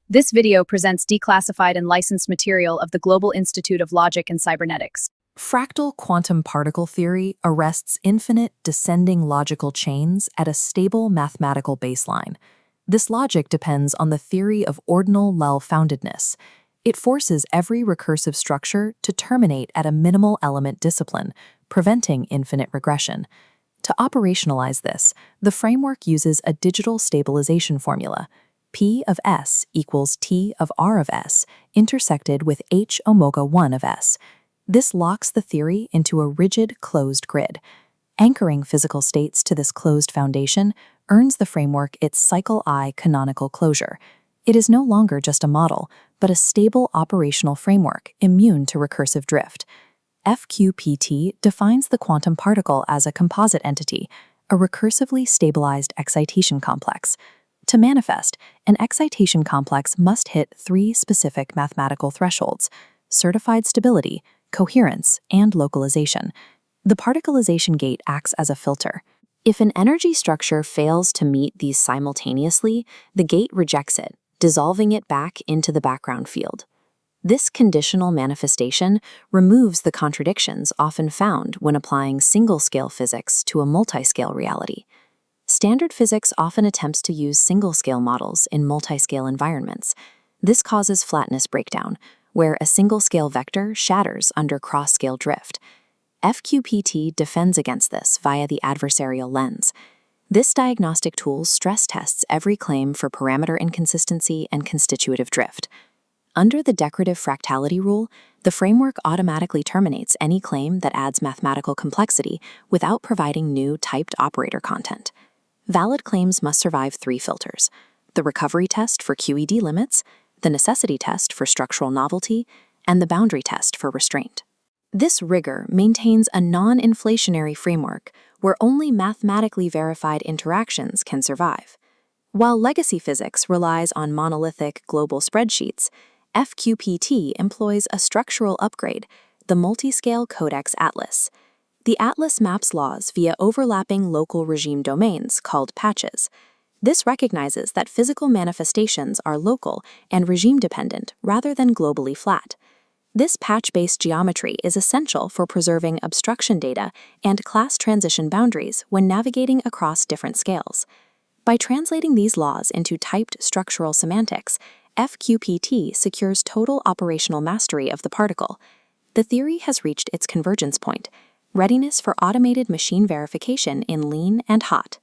This video presents declassified and licensed material of the Global Institute of Logic and Cybernetics. Fractal quantum particle theory arrests infinite descending logical chains at a stable mathematical baseline. This logic depends on the theory of ordinal well-foundedness. It forces every recursive structure to terminate at a minimal element discipline, preventing infinite regression. To operationalize this, the framework uses a digital stabilization formula. P of S equals T of R of S intersected with H omega 1 of S. This locks the theory into a rigid, closed grid. Anchoring physical states to this closed foundation earns the framework its cycle I canonical closure. It is no longer just a model, but a stable operational framework immune to recursive drift. FQPT defines the quantum particle as a composite entity, a recursively stabilized excitation complex. To manifest, an excitation complex must hit three specific mathematical thresholds: certified stability, coherence, and localization. The particleization gate acts as a filter. If an energy structure fails to meet these simultaneously, the gate rejects it, dissolving it back into the background field. This conditional manifestation removes the contradictions often found when applying single-scale physics to a multi-scale reality. Standard physics often attempts to use single-scale models in multi-scale environments. This causes flatness breakdown, where a single-scale vector shatters under cross-scale drift. FQPT defends against this via the adversarial lens. This diagnostic tool stress tests every claim for parameter inconsistency and constitutive drift. Under the decorative fractality rule, the framework automatically terminates any claim that adds mathematical complexity without providing new typed operator content. Valid claims must survive three filters: the recovery test for QED limits, the necessity test for structural novelty, and the boundary test for restraint. This rigor maintains a non-inflationary framework where only mathematically verified interactions can survive. While legacy physics relies on monolithic global spreadsheets, FQPT employs a structural upgrade, the multi-scale Codex Atlas. The Atlas maps laws via overlapping local regime domains called patches. This recognizes that physical manifestations are local and regime-dependent rather than globally flat. This patch-based geometry is essential for preserving obstruction data and class transition boundaries when navigating across different scales. By translating these laws into typed structural semantics, FQPT secures total operational mastery of the particle. The theory has reached its convergence point, readiness for automated machine verification in lean and hot.